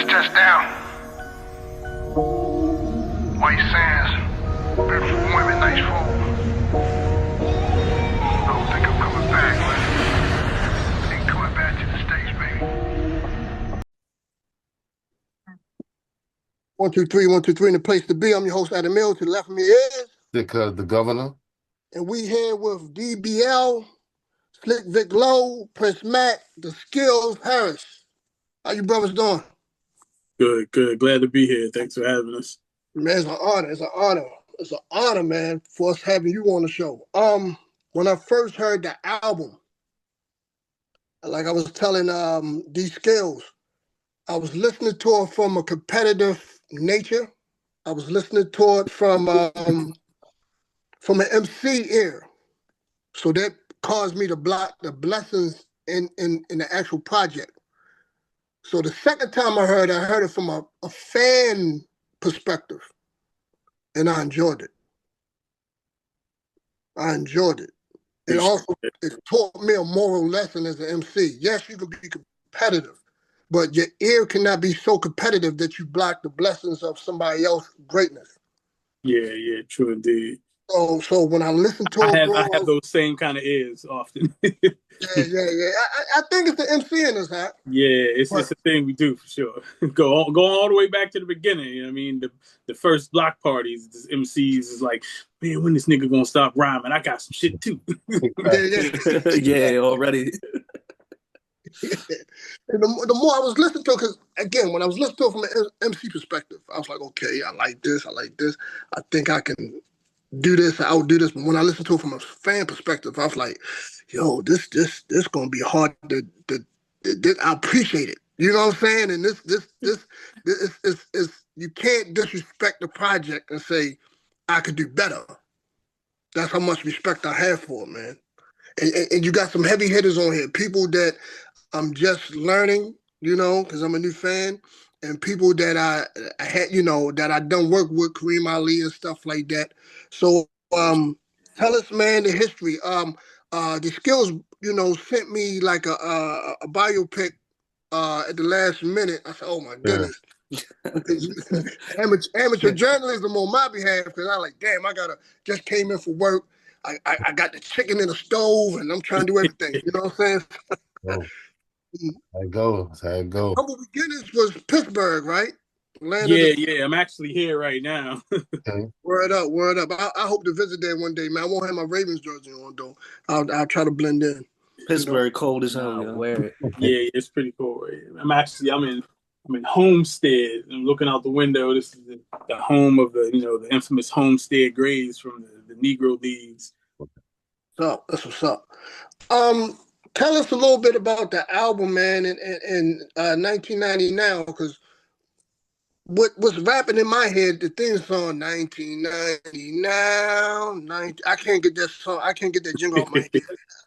Test down. White sands, beautiful women, nice food. I don't think I'm coming back, man. Ain't coming back to the States, baby. 1, 2, 3, 1, 2, 3 in the place to be. I'm your host, Adam Mill. To the left of me is the governor. And we here with DBL, Slick Vic Lowe, Prince Mac, The Skills Harris. How you brothers doing? Good. Glad to be here. Thanks for having us. Man, it's an honor. It's an honor, man, for us having you on the show. When I first heard the album, like I was telling D Skills, I was listening to it from a competitive nature. I was listening to it from an MC ear. So that caused me to block the blessings in the actual project. So the second time I heard it from a fan perspective. And I enjoyed it. It also taught me a moral lesson as an MC. Yes, you can be competitive, but your ear cannot be so competitive that you block the blessings of somebody else's greatness. Yeah, true indeed. So when I listen to it, I have those same kind of ears often. Yeah. I think it's the MC in us, huh? Yeah, it's a thing we do for sure. Go all the way back to the beginning. You know what I mean, the first block parties, the MCs is like, man, when this nigga gonna stop rhyming? I got some shit too. Yeah, already. And the more I was listening to it, because again, when I was listening to it from an MC perspective, I was like, okay, I like this. I think I can do this, I'll do this. But when I listened to it from a fan perspective, I was like, yo, this gonna be hard I appreciate it. You know what I'm saying? And this is you can't disrespect the project and say, I could do better. That's how much respect I have for it, man. And you got some heavy hitters on here, people that I'm just learning, because I'm a new fan, and people that I had, that I done work with, Kareem Ali and stuff like that. So tell us, man, the history. The Skills, sent me like a biopic at the last minute. I said, oh my goodness. Amateur journalism on my behalf, because I like, damn, I just came in for work. I got the chicken in the stove and I'm trying to do everything. You know what I'm saying? That's how it go. Humble beginnings was Pittsburgh, right? Yeah. I'm actually here right now. Okay. Word up. I hope to visit there one day, man. I won't have my Ravens jersey on though. I'll try to blend in. Pittsburgh cold as hell. Yeah, it's pretty cool. I'm in Homestead. I'm looking out the window. This is the home of the infamous Homestead Grays from the Negro Leagues. That's what's up. Tell us a little bit about the album, man, in 1999, because what's rapping in my head, the theme song 1990 now, I can't get that song, I can't get that jingle out my head. I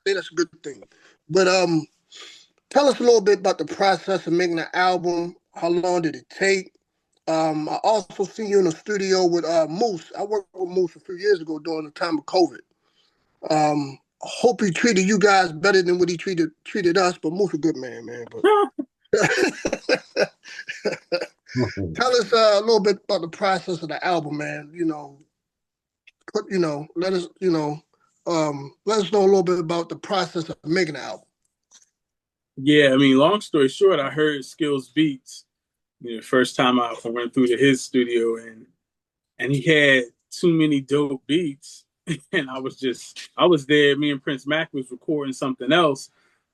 think that's a good thing. But tell us a little bit about the process of making the album. How long did it take? I also see you in the studio with Moose. I worked with Moose a few years ago during the time of COVID. Hope he treated you guys better than what he treated us, but Moose a good man. But tell us a little bit about the process of the album, man. Let us know a little bit about the process of making the album. Yeah, long story short, I heard Skills Beats. The first time I went through to his studio, and he had too many dope beats. And I was there. Me and Prince Mac was recording something else,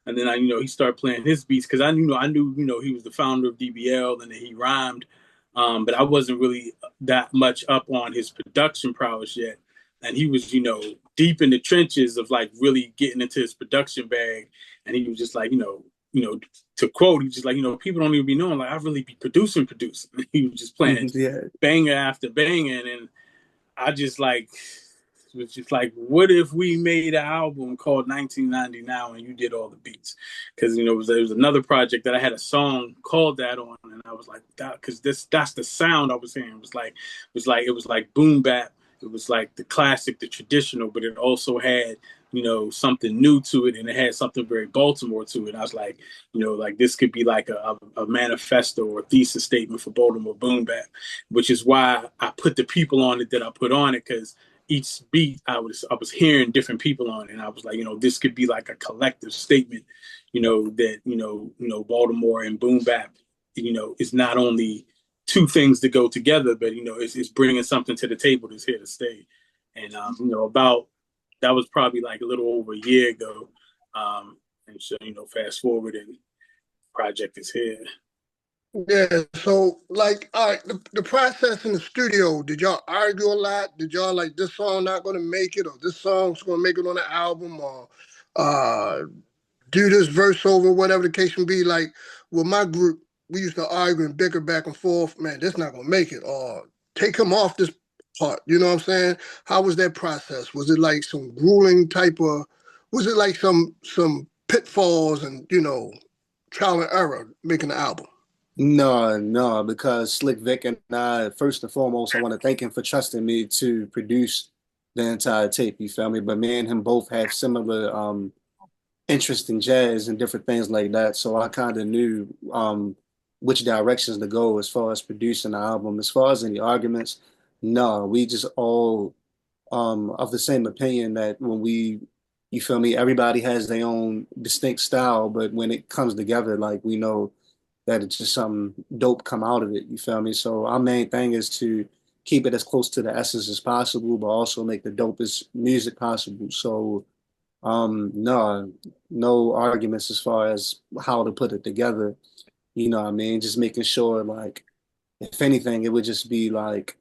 and then he started playing his beats, because I knew he was the founder of DBL and that he rhymed, but I wasn't really that much up on his production prowess yet, and he was deep in the trenches of like really getting into his production bag, and he was just like to quote, he was just like people don't even be knowing like I really be producing. He was just playing banger after banger, and I just was just like, what if we made an album called 1990 Now and you did all the beats? Because there was another project that I had a song called that on, and I was like, that, because that's the sound I was hearing. It was like boom bap, it was like the classic, the traditional, but it also had, you know, something new to it, and it had something very Baltimore to it. And I was like, you know, like this could be like a manifesto or a thesis statement for Baltimore boom bap, which is why I put the people on it that I put on it, because each beat I was hearing different people on it, and I was like, you know, this could be like a collective statement, you know, that Baltimore and boom bap, you know, is not only two things that go together, but you know, it's bringing something to the table that's here to stay. And you know, that was probably like a little over a year ago. And so, you know, fast forward and project is here. Yeah, so like, all right, the process in the studio, did y'all argue a lot? Did y'all like this song not gonna make it, or this song's gonna make it on the album, or do this verse over, whatever the case may be? Like with my group, we used to argue and bicker back and forth, man, this not gonna make it, or take him off this part, you know what I'm saying? How was that process? Was it like some grueling type of, was it like some pitfalls and, you know, trial and error making the album? No, because Slick Vic and I, first and foremost, I want to thank him for trusting me to produce the entire tape, you feel me? But me and him both have similar interest in jazz and different things like that. So I kind of knew which directions to go as far as producing the album. As far as any arguments, no, we just all of the same opinion that you feel me, everybody has their own distinct style, but when it comes together, like we know that it's just something dope come out of it. You feel me? So our main thing is to keep it as close to the essence as possible, but also make the dopest music possible. So no arguments as far as how to put it together. You know what I mean? Just making sure, like, if anything, it would just be like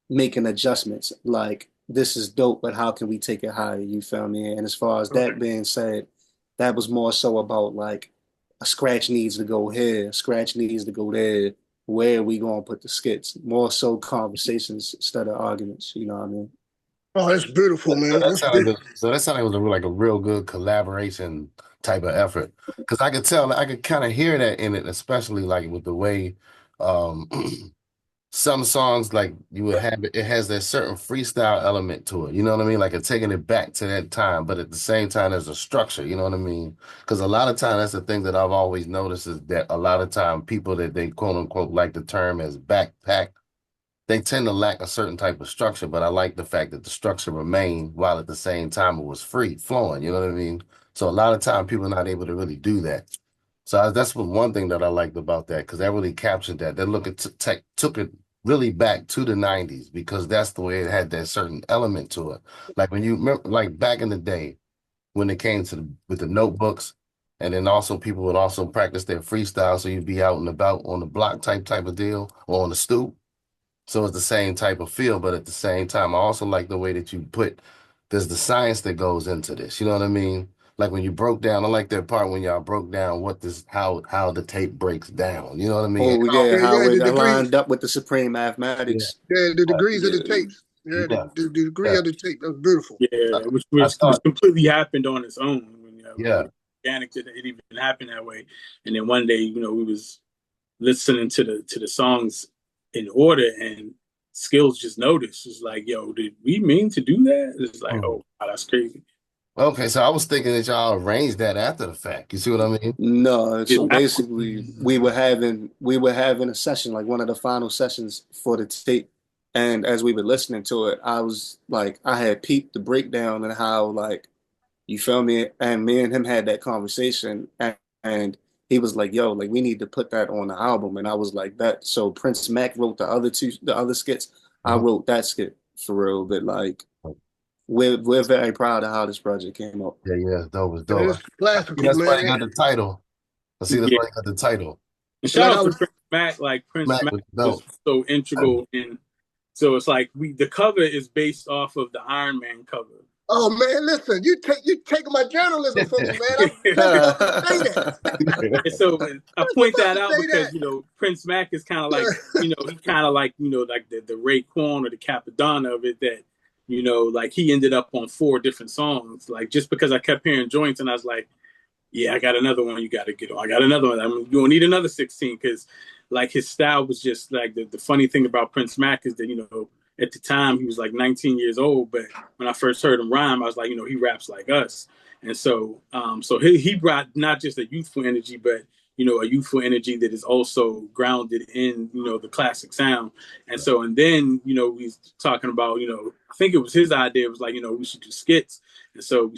making adjustments. Like, this is dope, but how can we take it higher? You feel me? And as far as that being said, that was more so about like a scratch needs to go here, a scratch needs to go there. Where are we gonna put the skits? More so conversations instead of arguments. You know what I mean? Oh, that's beautiful, man. That That's sounded beautiful. good. So that sounded like a real good collaboration type of effort. Because I could tell, I could kind of hear that in it, especially like with the way um some songs like you would have it has that certain freestyle element to it. You know what I mean? Like it's taking it back to that time, but at the same time there's a structure, you know what I mean? Because a lot of time that's the thing that I've always noticed is that a lot of time people that they quote unquote like the term as backpack, they tend to lack a certain type of structure, but I like the fact that the structure remained while at the same time it was free flowing. You know what I mean? So a lot of time people are not able to really do that. So that's one thing that I liked about that because that really captured that. They're looking to took it really back to the 90s because that's the way it had that certain element to it. Like when you remember, like back in the day when it came to with the notebooks, and then also people would also practice their freestyle. So you'd be out and about on the block type of deal or on the stoop. So it's the same type of feel, but at the same time, I also like the way that you put there's the science that goes into this. You know what I mean? Like when you broke down, I like that part when y'all broke down what this how the tape breaks down. You know what I mean? Oh yeah, Yeah, how yeah, it the degrees. aligned up with the supreme Yeah, mathematics. Yeah, the degrees of Yeah. the tapes. Yeah, yeah, the degree yeah. of the tape. That's beautiful. I, Yeah, which I was thought, completely happened on its own. You know, yeah. organic didn't it even happen that way. And then one day, you know, we was listening to the songs in order, and Skills just noticed. It's like, yo, did we mean to do that? It's like, Mhm. oh, wow, that's crazy. Okay, so I was thinking that y'all arranged that after the fact. You see what I mean? No, It so happened. basically we were having a session, like one of the final sessions for the tape. And as we were listening to it, I was like, I had peeped the breakdown and how like you feel me? And me and him had that conversation and he was like, yo, like we need to put that on the album. And I was like that. So Prince Mac wrote the other skits. I Mhm. wrote that skit for real, but like we're very proud of how this project came out. Yeah, yeah, it's dope. It's Yeah, dope. it's I see classical, that's why they man. got the title. I see that's Yeah. why they got the title. And shout Like I out to was, Prince Mac. Like Prince Mac Mac was was dope. so integral in. So it's like the cover is based off of the Iron Man cover. oh man, listen, you taking my journalism from me, man. I'm just supposed to say that. And so I I'm point supposed that to out say because, that. you know, Prince Mac is kind of like, you know, he kind of like, you know, like the Raekwon or the Capadonna of it that, you know, like he ended up on 4 different songs. Like just because I kept hearing joints and I was like, yeah, I got another one you got to get on. I got another one. You don't need another 16 because like his style was just like the funny thing about Prince Mac is that, you know, at the time he was like 19 years old, but when I first heard him rhyme, I was like, he raps like us. And so, so he brought not just a youthful energy, but a youthful energy that is also grounded in the classic sound. And so, and then he's talking about I think it was his idea. It was like we should do skits. And so he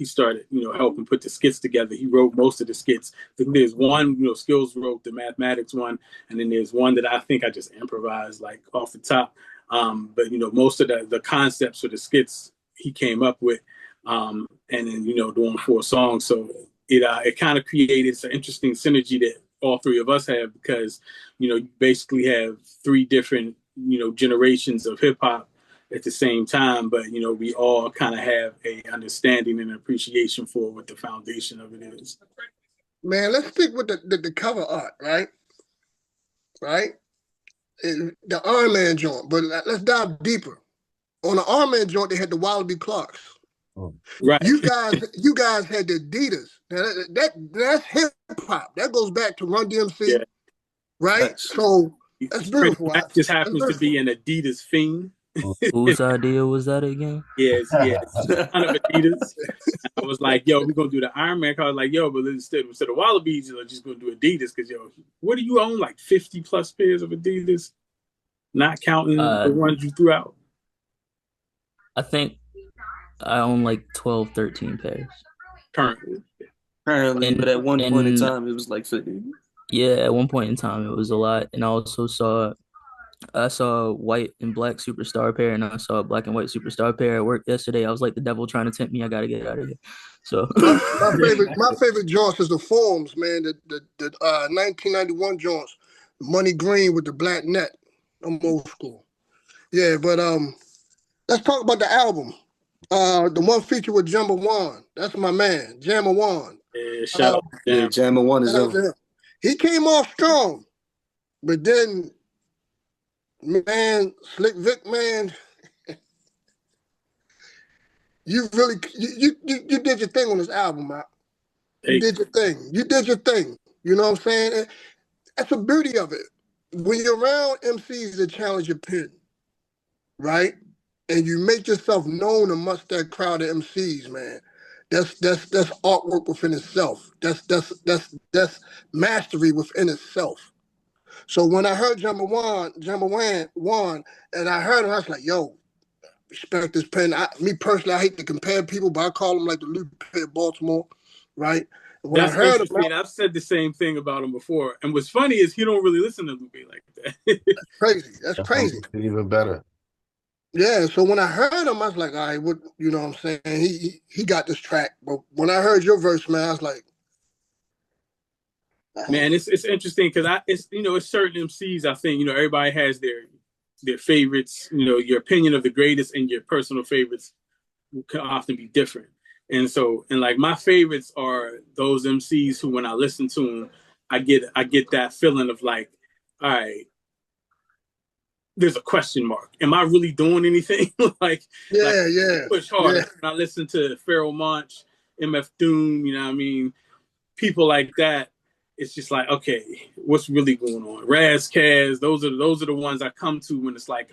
started helping put the skits together. He wrote most of the skits. I think there's one Skills wrote the mathematics one, and then there's one that I think I just improvised like off the top. But most of the concepts for the skits he came up with. And then doing 4 songs, so it kind of created some interesting synergy that all 3 of us have, because you basically have 3 different generations of hip hop at the same time, but we all kind of have a understanding and appreciation for what the foundation of it is. Man, let's stick with the cover art, right? The Iron Man joint, but let's dive deeper. On the Iron Man joint, they had the Wallaby Clarks. Right. You guys had the Adidas. Now that's hip hop. That goes back to Run DMC, right? So that's beautiful. That just happens to be an Adidas fiend. Whose idea was that again? Yes, kind of Adidas. I was like, yo, we're gonna do the Iron Man car. I was like, yo, but instead of Wallabies, you're just gonna do Adidas, because what do you own? Like 50 plus pairs of Adidas, not counting the ones you threw out. I think I own like 12, 13 pairs. Currently, but at one point in time, it was like 50. Yeah, at one point in time, it was a lot. And I also saw white and black Superstar pair, and I saw a black and white Superstar pair at work yesterday. I was like, the devil trying to tempt me. I got to get out of here. So my favorite joints is the Forms, man. The 1991 joints, money green with the black net. I'm old school. Yeah, but let's talk about the album. The one feature with Jumbo Wan. That's my man, Jammer Wan. Yeah, shout out. Yeah, Jammer Wan is up. He came off strong, but then, man, Slick Vic, man, you really you did your thing on this album, man. You did your thing. You did your thing. You know what I'm saying? That's the beauty of it. When you're around MCs that challenge your pen, right? And you make yourself known amongst that crowd of MCs, man. That's artwork within itself. That's mastery within itself. So when I heard Jumbo Wan, and I heard him, I was like, yo, respect this pen. Me personally, I hate to compare people, but I call him like the Lupe of Baltimore, right? When That's interesting. I've said the same thing about him before. And what's funny is he don't really listen to Lupe like that. That's crazy. That's crazy. Even better. Yeah, so when I heard him, I was like, all right, what, you know what I'm saying? He got this track. But when I heard your verse, man, I was like, man, it's interesting because it's certain MCs. I think everybody has their favorites. Your opinion of the greatest and your personal favorites can often be different. And so, like my favorites are those MCs who, when I listen to them, I get that feeling of like, all right, there's a question mark. Am I really doing anything? Yeah. Push harder. Yeah. When I listen to Pharoah Monch, MF Doom, you know what I mean? People like that. It's just like, okay, what's really going on? Raz Kaz, those are the ones I come to when it's like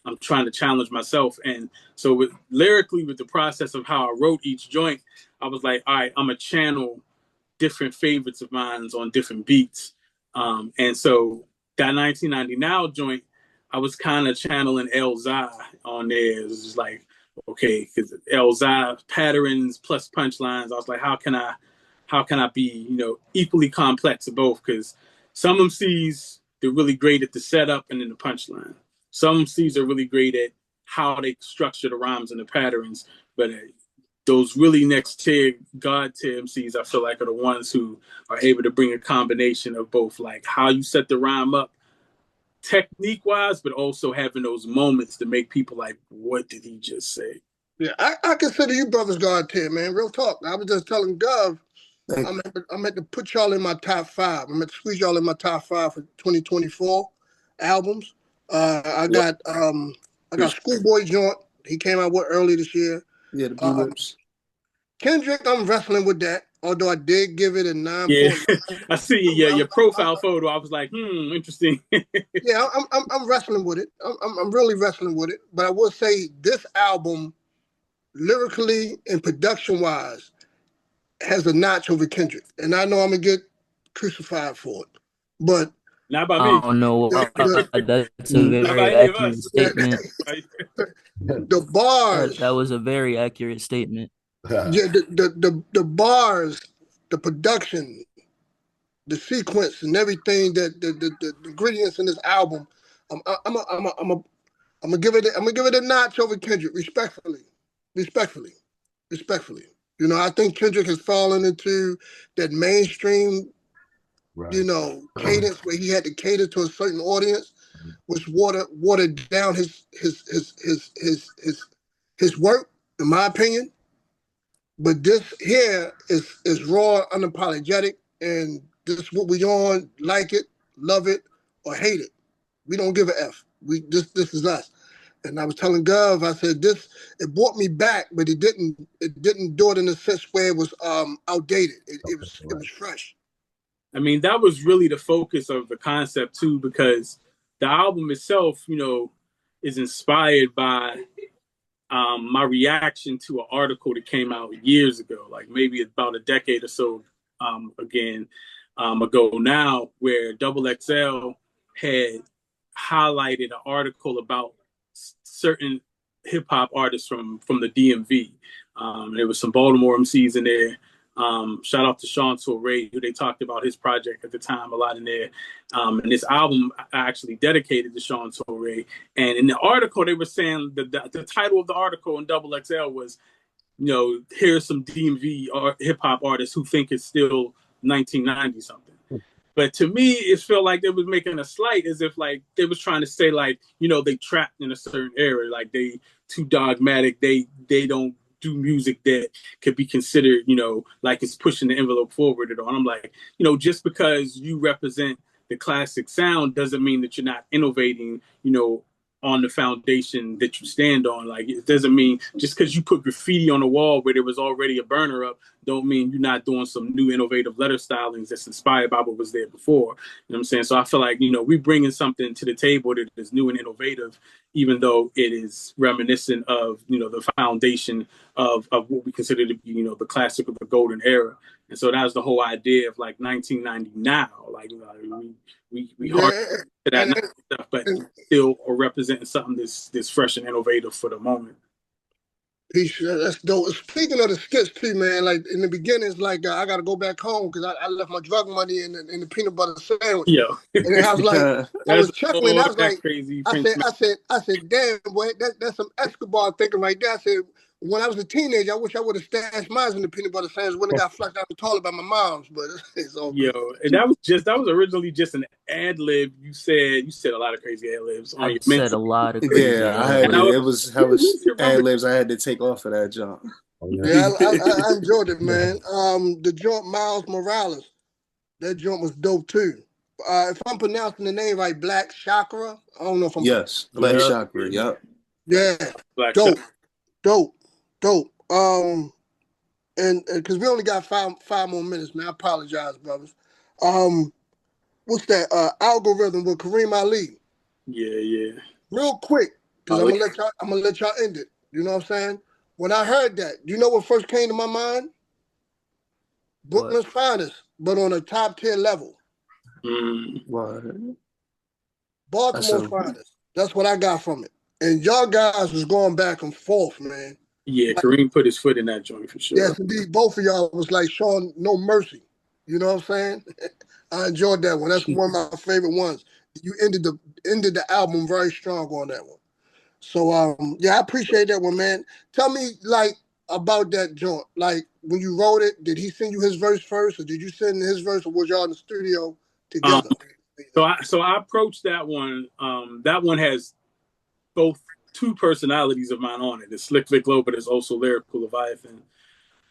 I'm trying to challenge myself. And so lyrically, with the process of how I wrote each joint, I was like, all right, I'm going to channel different favorites of mine on different beats. And so that 1990 Now joint, I was kind of channeling El Zai on there. It was just like, okay, because El Zai patterns plus punchlines, I was like, how can I be, equally complex of both? Because some MCs, they're really great at the setup and then the punchline. Some MCs are really great at how they structure the rhymes and the patterns. But those really next tier, God tier MCs, I feel like are the ones who are able to bring a combination of both, like how you set the rhyme up technique-wise, but also having those moments to make people like, what did he just say? Yeah, I consider you brothers God tier, man. Real talk. I was just telling Gov, I'm at to put y'all in my top 5. I'm at to squeeze y'all in my top 5 for 2024 albums. I got Schoolboy Joint. He came out early this year. Yeah, the Blue Lips. Kendrick, I'm wrestling with that. although I did give it a Yeah, 9.9. I see your profile photo. I was like, interesting. Yeah, I'm wrestling with it. I'm really wrestling with it. But I will say this album, lyrically and production wise, has a notch over Kendrick, and I know I'm gonna get crucified for it, but Not by I me. don't know the why. the That's a Not by very any of accurate us. statement. the That bars, was a very accurate statement. yeah, the bars, the production, the sequence, and everything that the ingredients in this album, I'm gonna give it a notch over Kendrick, respectfully, respectfully. You know, I think Kendrick has fallen into that mainstream, Right. cadence where he had to cater to a certain audience, which watered down his work, in my opinion. But this here is raw, unapologetic, and this is what we on. Like it, love it, or hate it. We don't give a f. This is us. And I was telling Gov, I said this. It brought me back, but it didn't. It didn't do it in a sense where it was outdated. It was fresh. I mean, that was really the focus of the concept too, because the album itself, is inspired by my reaction to an article that came out years ago, like maybe about a decade or so ago now, where Double XL had highlighted an article about certain hip hop artists from the DMV. There was some Baltimore MCs in there. Shout out to Sean Torre, who they talked about his project at the time a lot in there. And this album I actually dedicated to Sean Torre. And in the article, they were saying the title of the article in Double XL was, here's some DMV hip hop artists who think it's still 1990 something. But to me, it felt like they was making a slight, as if like they was trying to say like, they trapped in a certain era, like they too dogmatic. They don't do music that could be considered, like it's pushing the envelope forward at all. And I'm like, just because you represent the classic sound doesn't mean that you're not innovating, on the foundation that you stand on. Like it doesn't mean just because you put graffiti on the wall where there was already a burner up, don't mean you're not doing some new innovative letter stylings that's inspired by what was there before. You know what I'm saying? So I feel like, we bringing something to the table that is new and innovative, even though it is reminiscent of, the foundation of what we consider to be, the classic of the golden era. And so that was the whole idea of like 1990 now. Like, we hard Yeah, to that and, stuff, but and still are representing something that's fresh and innovative for the moment. peace. That's dope. Speaking of the skits too, man. Like in the beginning, it's like I got to go back home because I left my drug money in the peanut butter sandwich. Yo, And then I was like, I that's was chuckling. all I was that like, crazy Prince. I said, damn, boy, that's some Escobar thinking right there. I said, when I was a teenager, I wish I would have stashed mine in the peanut butter sandwich when it got flushed out the toilet by my mom's. But it's all Yo, good. and that was originally just an ad lib. You said a lot of crazy ad libs on I your said a mention. lot of crazy Yeah, I ad had And I to. libs. It was how was ad remember, libs I had to take off of that jump. Oh, yeah. Yeah, I enjoyed it, man. The joint Miles Morales, that joint was dope too. If I'm pronouncing the name right, Black Chakra. I don't know if I'm. Yes, Black yeah, Chakra. Yep. Yeah, Black Shot. dope, dope. And because we only got five more minutes, man. I apologize, brothers. Um, what's that? Algorithm with Kareem Ali. Yeah. Real quick, because Oh, I'm gonna let y'all end it. You know what I'm saying? When I heard that, you know what first came to my mind? What? Brooklyn's finest, but on a top tier level. What? That's Baltimore's a finest. That's what I got from it. And y'all guys was going back and forth, man. yeah, Like, Kareem put his foot in that joint for sure. yes, indeed, both of y'all was like showing no mercy. You know what I'm saying? I enjoyed that one. That's one of my favorite ones. You ended the album very strong on that one. So yeah, I appreciate that one, man. Tell me like about that joint. Like when you wrote it, did he send you his verse first, or did you send his verse, or was y'all in the studio Um, together? so I approached that one. That one has both two personalities of mine on it. It's Slick Vic Low, but it's also Lyrical Leviathan,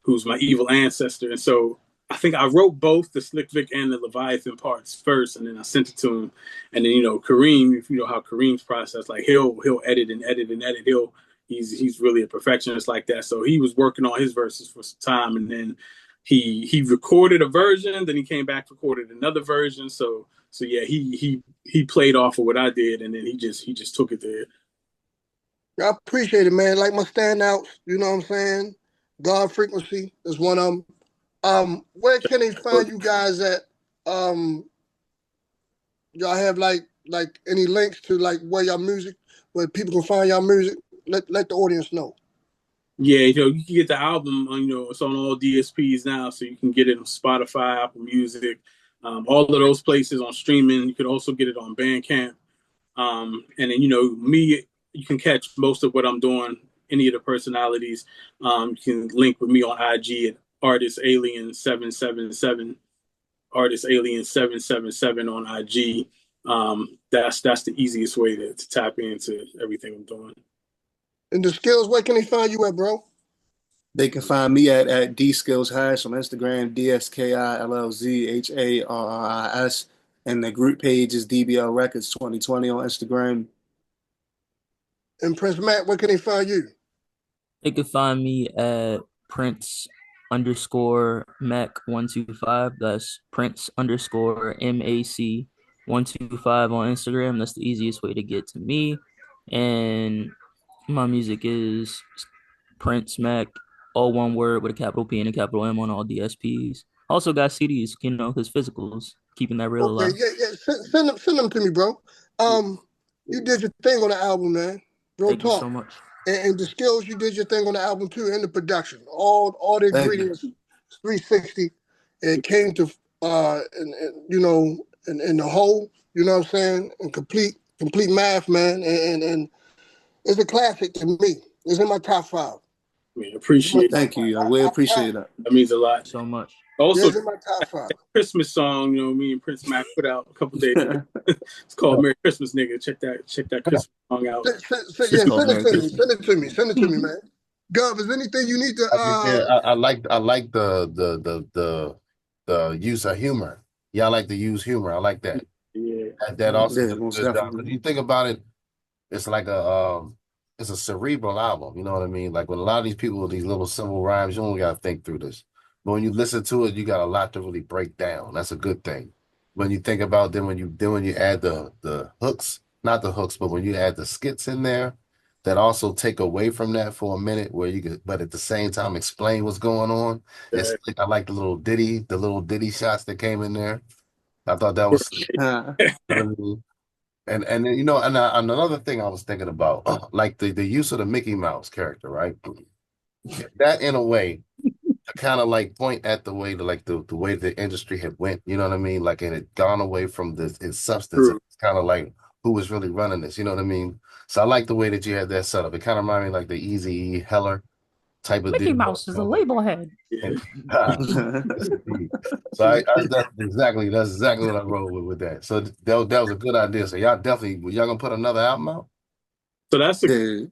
who's my evil ancestor. And so I think I wrote both the Slick Vic and the Leviathan parts first, and then I sent it to him. And then Kareem, if you know how Kareem's process, like he'll edit and edit and edit. He's really a perfectionist like that. So he was working on his verses for some time, and then he recorded a version, then he came back, recorded another version. So yeah, he played off of what I did, and then he just took it there. I appreciate it, man. Like my standouts, you know what I'm saying? God Frequency is one of them. Where can they find you guys at? Um, y'all have like any links to like where y'all music, where people can find y'all music? Let the audience know. Yeah, you can get the album on, it's on all DSPs now, so you can get it on Spotify, Apple Music, all of those places on streaming. You can also get it on Bandcamp. And then, me, you can catch most of what I'm doing, any of the personalities. You can link with me on IG at Artist Alien 777, Artist Alien 777 on IG. That's the easiest way to tap into everything I'm doing. And the skills, where can they find you at, bro? They can find me at D Skills Hash on Instagram, DSKILLZHARRIS. And the group page is DBL Records 2020 on Instagram. And Prince Mac, where can they find you? They could find me at Prince underscore Mac 125. That's Prince underscore MAC 125 on Instagram. That's the easiest way to get to me. And my music is Prince Mac, all one word with a capital P and a capital M on all DSPs. Also got CDs, because physicals, keeping that real Okay, alive. yeah. Send them to me, bro. You did your thing on the album, man. Real Thank you so talk. much. And the skills, you did your thing on the album too, and the production. All the Thank you. ingredients, 360. It came to in the whole, you know what I'm saying, and complete math, man. And it's a classic to me. It's in my top five. Appreciate it. Thank you. We appreciate that. That means a lot. So much. Also, it's in my top five. Christmas song, me and Prince Mac put out a couple days ago. It's called Merry Christmas, nigga. Check that Christmas song out. Send it to me. Send it to me, man. Gov, is anything you need to I like the use of humor. Yeah, I like to use humor. I like that. Yeah. That also Yeah, did a most good job. definitely. When you think about it, it's like it's a cerebral album. You know what I mean? Like with a lot of these people with these little simple rhymes, you only got to think through this. But when you listen to it, you got a lot to really break down. That's a good thing. When you think about when you add the hooks, not the hooks, but when you add the skits in there, that also take away from that for a minute, where you could, but at the same time explain what's going on. It's I like the little ditty shots that came in there. I thought that was and then, and another thing I was thinking about, like the use of the Mickey Mouse character, right? That in a way kind of like point at the way the way the industry had went, you know what I mean? Like it had gone away from its substance. True. It's kind of like who was really running this, you know what I mean? So I like the way that you had that set up. It kind of reminded me like the Easy Heller type of Mickey deal. Mouse is a label head. Yeah. Yes, indeed. So that's exactly what I wrote with that. So that was a good idea. So y'all gonna put another album out? So that's Yeah.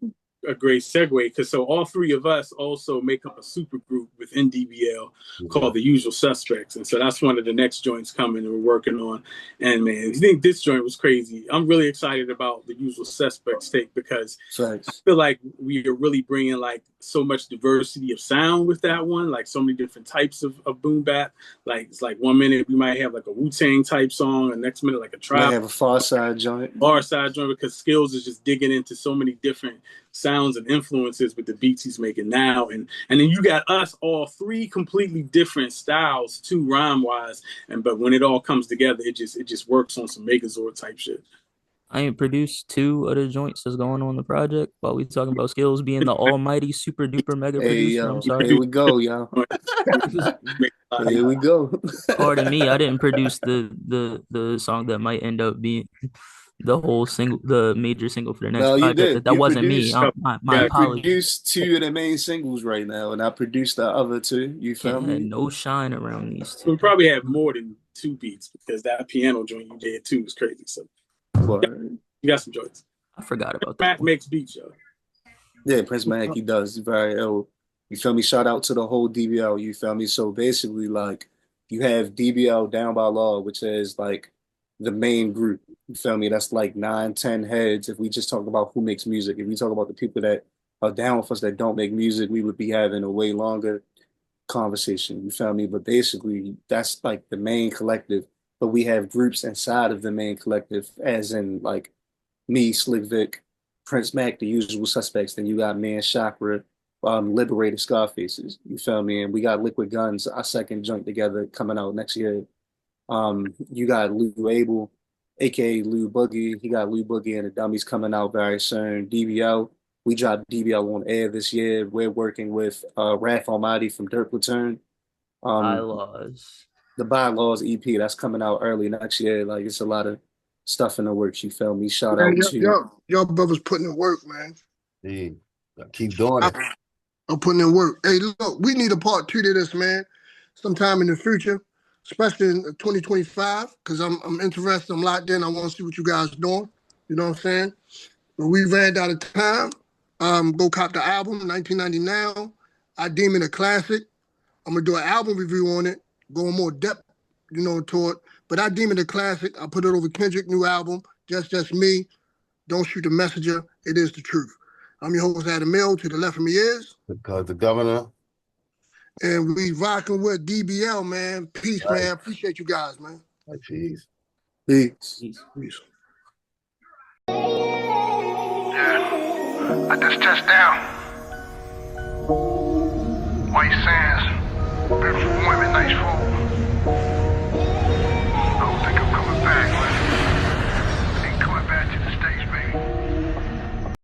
a great segue, because so all three of us also make up a super group within DBL called the Usual Suspects, and so that's one of the next joints coming that we're working on. And man, if you think this joint was crazy, I'm really excited about the Usual Suspects take, because I feel like we are really bringing like so much diversity of sound with that one, like so many different types of boom bap. Like it's like 1 minute we might have like a Wu-Tang type song, the next minute like a trap. Might have a Far Side joint. Because Skills is just digging into so many different sounds and influences with the beats he's making now, and then you got us all three completely different styles too, rhyme wise, but when it all comes together, it just works on some Megazord type shit. I ain't produced 2 of the joints that's going on the project while we talking about Skills being the almighty super duper mega producer. I'm sorry. Here we go, y'all. Here we go. Pardon me, I didn't produce the song that might end up being the whole single, the major single for the next project. You did. That wasn't me. My apologies. Produced 2 of the main singles right now, and I produced the other 2. You feel me? No shine around these 2. We probably have more than 2 beats, because that piano joint you did too was crazy. So you got some joints. I forgot about that. Mac makes beats, yo. Yeah, Prince Mac, he does. He's very ill. You feel me? Shout out to the whole DBL. You feel me? So basically, like, you have DBL Down by Law, which is like the main group. You feel me? That's like 9, 10 heads. If we just talk about who makes music, if we talk about the people that are down with us that don't make music, we would be having a way longer conversation. You feel me? But basically, that's like the main collective. But we have groups inside of the main collective, as in like me, Slick Vic, Prince Mac, the usual suspects. Then you got Man Chakra, Liberated Scarfaces. You feel me? And we got Liquid Guns, our second joint together coming out next year. You got Lou Abel, aka Lou Boogie. He got Lou Boogie and the Dummies coming out very soon. DBL. We dropped DBL on air this year. We're working with Wrath Almighty from Dirt Platoon. Bylaws. The Bylaws EP that's coming out early next year. Like it's a lot of stuff in the works. You feel me? Shout Man, out to y'all brothers putting in work, man. Yeah. Keep doing it. I'm putting in work. Hey, look, we need a part 2 to this, man. Sometime in the future, especially in 2025, because I'm interested. I'm locked in. I want to see what you guys doing. You know what I'm saying? When we ran out of time, go cop the album, 1999. I deem it a classic. I'm gonna do an album review on it, go in more depth, to it. But I deem it a classic. I put it over Kendrick new album, just me. Don't shoot the messenger. It is the truth. I'm your host, Adam Mill. To the left of me is Because the governor. and we rocking with DBL, man. Peace, Right. man. Appreciate you guys, man. Peace. Peace. Peace. Yeah. I just touched down. White sands, beautiful women, nice food.